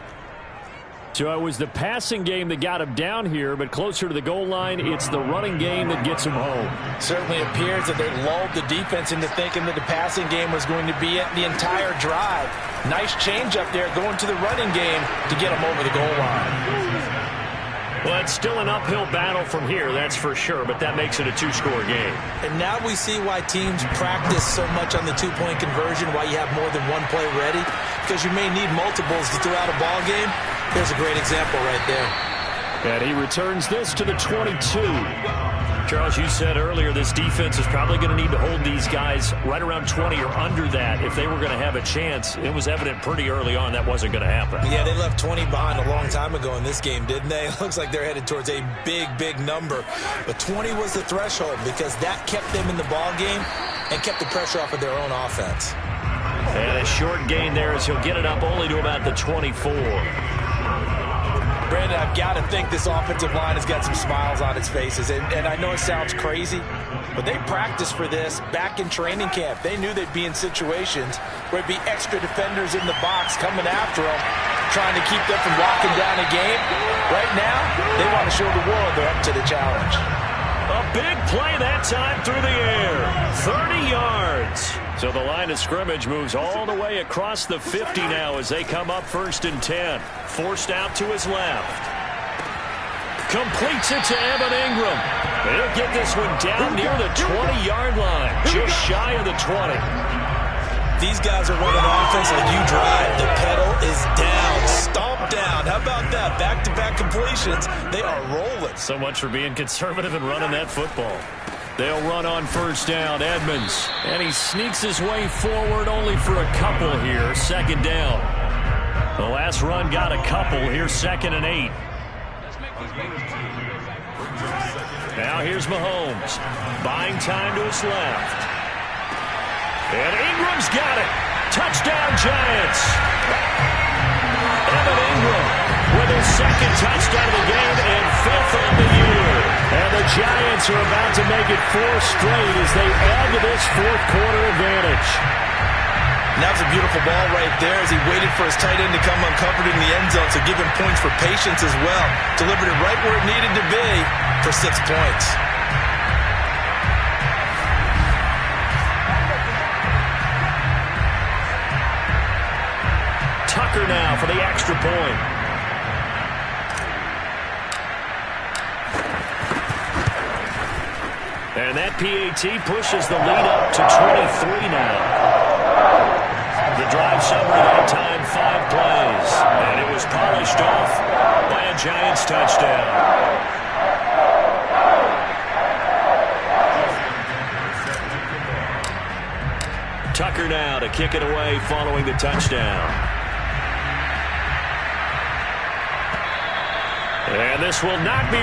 So it was the passing game that got him down here, but closer to the goal line, it's the running game that gets him home. Certainly appears that they lulled the defense into thinking that the passing game was going to be it the entire drive. Nice change up there going to the running game to get him over the goal line. Well, it's still an uphill battle from here, that's for sure, but that makes it a 2-score game. And now we see why teams practice so much on the 2-point conversion, why you have more than one play ready, because you may need multiples to throw out a ball game. Here's a great example right there. And he returns this to the 22. Charles, you said earlier this defense is probably going to need to hold these guys right around 20 or under that if they were going to have a chance. It was evident pretty early on that wasn't going to happen. Yeah, they left 20 behind a long time ago in this game, didn't they? It looks like they're headed towards a big, big number. But 20 was the threshold because that kept them in the ball game and kept the pressure off of their own offense. And a short gain there as he'll get it up only to about the 24. Brandon, I've got to think this offensive line has got some smiles on its faces. And I know it sounds crazy, but they practiced for this back in training camp. They knew they'd be in situations where it'd be extra defenders in the box coming after them, trying to keep them from locking down a game. Right now, they want to show the world they're up to the challenge. A big play that time through the air. 30 yards. So the line of scrimmage moves all the way across the 50 now as they come up 1st and 10. Forced out to his left. Completes it to Evan Ingram. He'll get this one down near the 20-yard line. Just shy of the 20. These guys are running offense like you drive. The pedal is down. Stomp down. How about that? Back-to-back completions. They are rolling. So much for being conservative and running that football. They'll run on 1st down. Edmonds. And he sneaks his way forward only for a couple here. 2nd down. The last run got a couple. Here's 2nd and 8. Now here's Mahomes. Buying time to his left. And Ingram's got it. Touchdown, Giants. Evan Ingram with his 2nd touchdown of the game and 5th on the year. And the Giants are about to make it 4 straight as they add to this 4th quarter advantage. And that was a beautiful ball right there as he waited for his tight end to come uncovered in the end zone, so give him points for patience as well. Delivered it right where it needed to be for 6 points. Tucker now for the extra point. And that PAT pushes the lead up to 23 now. The drive summary that time, 5 plays. And it was polished off by a Giants touchdown. Tucker now to kick it away following the touchdown. And this will not be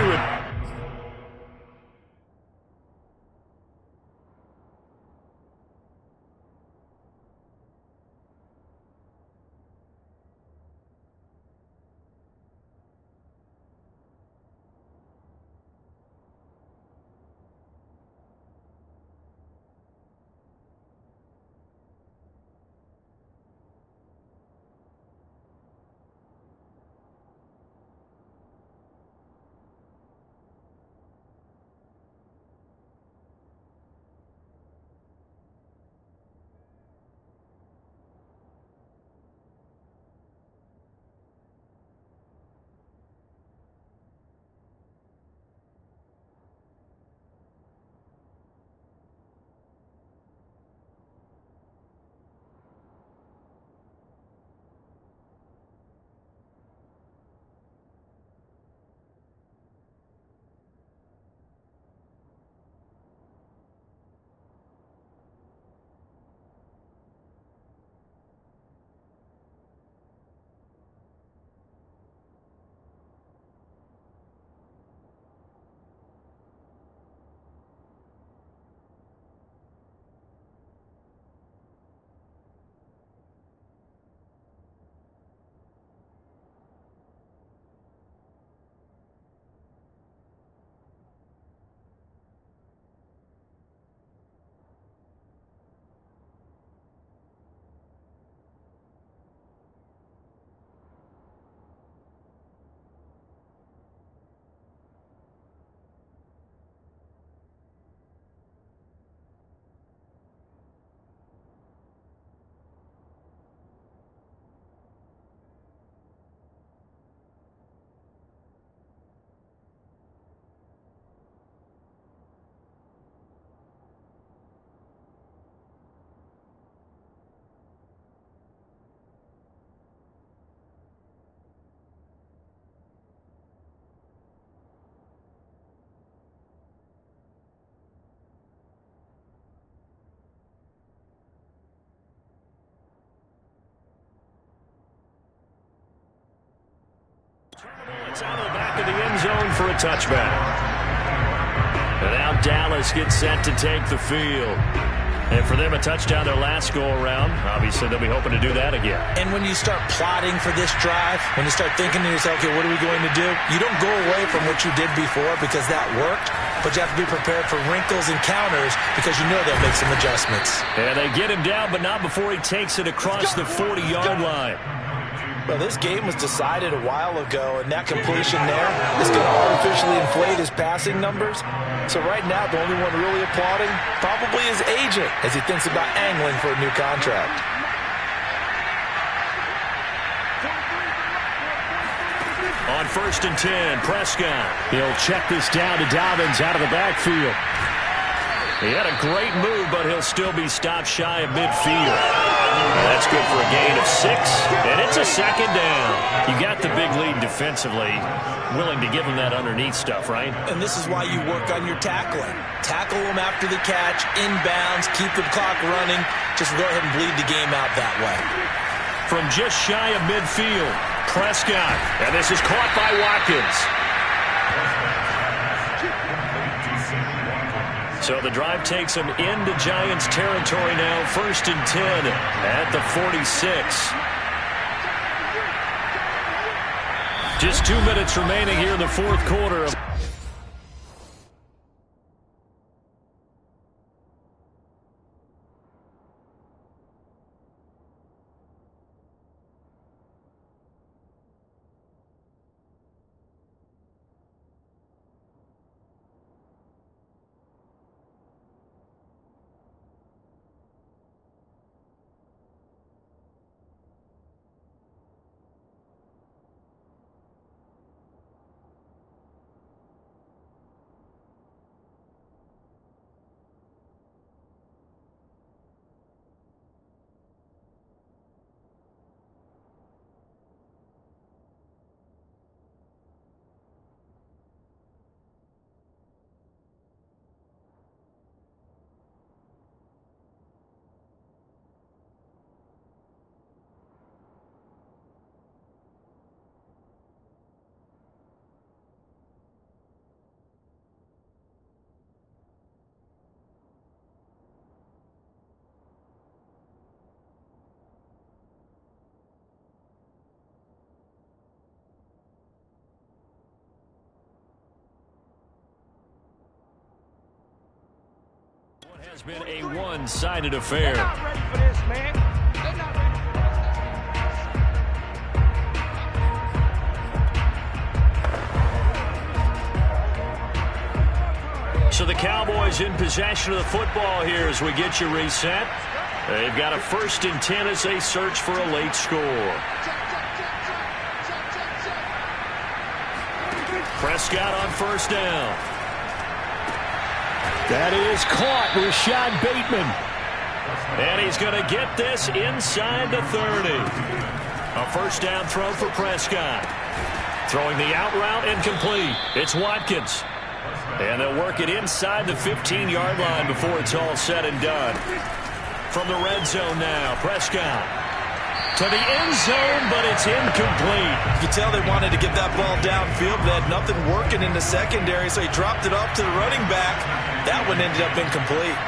It's out of the back of the end zone for a touchback. And now Dallas gets set to take the field. And for them, a touchdown their last go-around. Obviously, they'll be hoping to do that again. And when you start plotting for this drive, when you start thinking to yourself, okay, what are we going to do? You don't go away from what you did before because that worked, but you have to be prepared for wrinkles and counters because you know they'll make some adjustments. And they get him down, but not before he takes it across the 40-yard line. Well, this game was decided a while ago, and that completion there is going to artificially inflate his passing numbers. So right now, the only one really applauding probably his agent as he thinks about angling for a new contract. On 1st and 10, Prescott. He'll check this down to Dobbins out of the backfield. He had a great move, but he'll still be stopped shy of midfield. That's good for a gain of 6, and it's a second down. You got the big lead defensively, willing to give him that underneath stuff, right? And this is why you work on your tackling. Tackle them after the catch, inbounds, keep the clock running. Just go ahead and bleed the game out that way. From just shy of midfield, Prescott, and this is caught by Watkins. So the drive takes him into Giants territory now. 1st and 10 at the 46. Just 2 minutes remaining here in the fourth quarter. Has been a one-sided affair. They're not ready for this, man. They're not ready. So the Cowboys in possession of the football here as we get you reset. They've got a 1st and 10 as they search for a late score. Prescott on 1st down. That is caught, Rashad Bateman. And he's going to get this inside the 30. A 1st down throw for Prescott. Throwing the out route incomplete. It's Watkins. And they'll work it inside the 15-yard line before it's all said and done. From the red zone now, Prescott. To the end zone, but it's incomplete. You can tell they wanted to get that ball downfield, but they had nothing working in the secondary, so he dropped it off to the running back. That one ended up incomplete.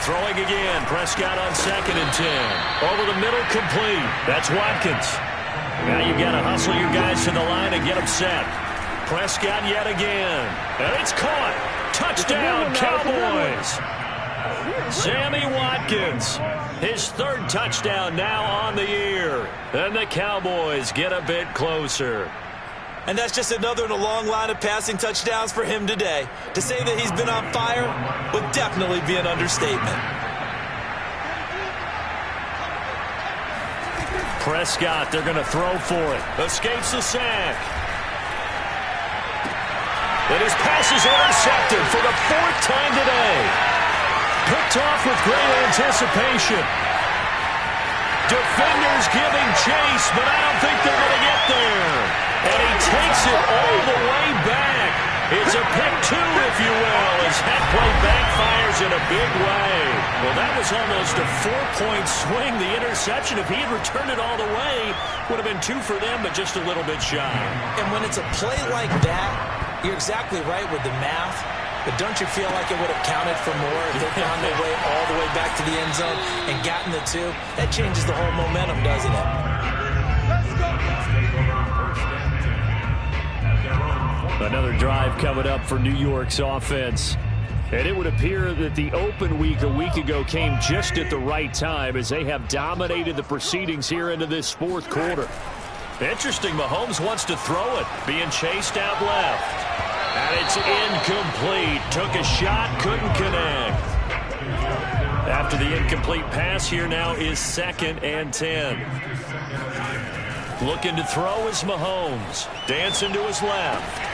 Throwing again, Prescott on 2nd and 10. Over the middle, complete. That's Watkins. Now you've got to hustle your guys to the line and get them set. Prescott yet again. And it's caught. Touchdown, Cowboys. Sammy Watkins, his 3rd touchdown now on the year. And the Cowboys get a bit closer. And that's just another in a long line of passing touchdowns for him today. To say that he's been on fire would definitely be an understatement. Prescott, they're going to throw for it. Escapes the sack. And his pass is intercepted for the 4th time today. Picked off with great anticipation. Defenders giving chase, but I don't think they're going to get there. And he takes it all the way back It's a pick two, if you will, as that play backfires in a big way. Well, that was almost a 4-point swing. The interception, if he had returned it all the way, would have been 2 for them, but just a little bit shy. And when it's a play like that, you're exactly right with the math. But don't you feel like it would have counted for more if they found their way all the way back to the end zone and gotten the 2? That changes the whole momentum, doesn't it? Another drive coming up for New York's offense. And it would appear that the open week a week ago came just at the right time as they have dominated the proceedings here into this fourth quarter. Interesting, Mahomes wants to throw it, being chased out left. And it's incomplete. Took a shot, couldn't connect. After the incomplete pass, here now is 2nd and 10. Looking to throw is Mahomes. Dancing to his left.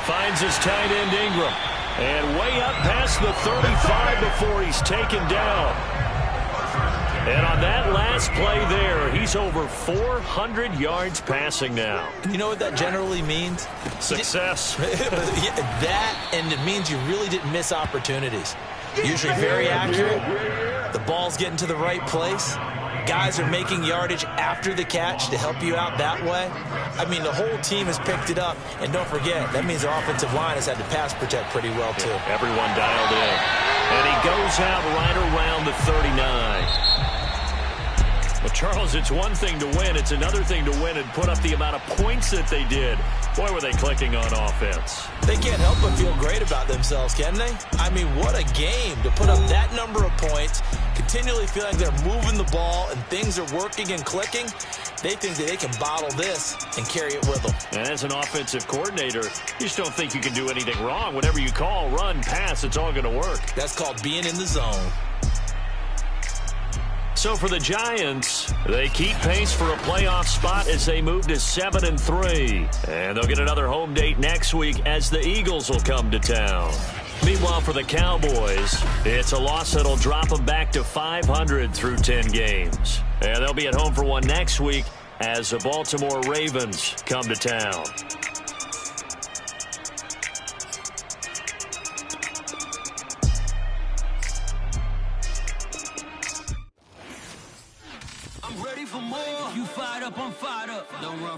Finds his tight end Ingram. And way up past the 35 before he's taken down. And on that last play there, he's over 400 yards passing now. You know what that generally means? Success. That, and it means you really didn't miss opportunities. Usually very accurate. The ball's getting to the right place. Guys are making yardage after the catch to help you out that way. I mean, the whole team has picked it up. And don't forget, that means the offensive line has had to pass protect pretty well, too. Yeah, everyone dialed in. And he goes out right around the 39. Well, Charles, it's one thing to win. It's another thing to win and put up the amount of points that they did. Boy, were they clicking on offense. They can't help but feel great about themselves, can they? I mean, what a game to put up that number of points, continually feel like they're moving the ball and things are working and clicking. They think that they can bottle this and carry it with them. And as an offensive coordinator, you just don't think you can do anything wrong. Whatever you call, run, pass, it's all going to work. That's called being in the zone. So for the Giants, they keep pace for a playoff spot as they move to 7-3. And they'll get another home date next week as the Eagles will come to town. Meanwhile, for the Cowboys, it's a loss that'll drop them back to 500 through 10 games. And they'll be at home for one next week as the Baltimore Ravens come to town. I'm ready for more. You fired up, I'm fired up. Don't run.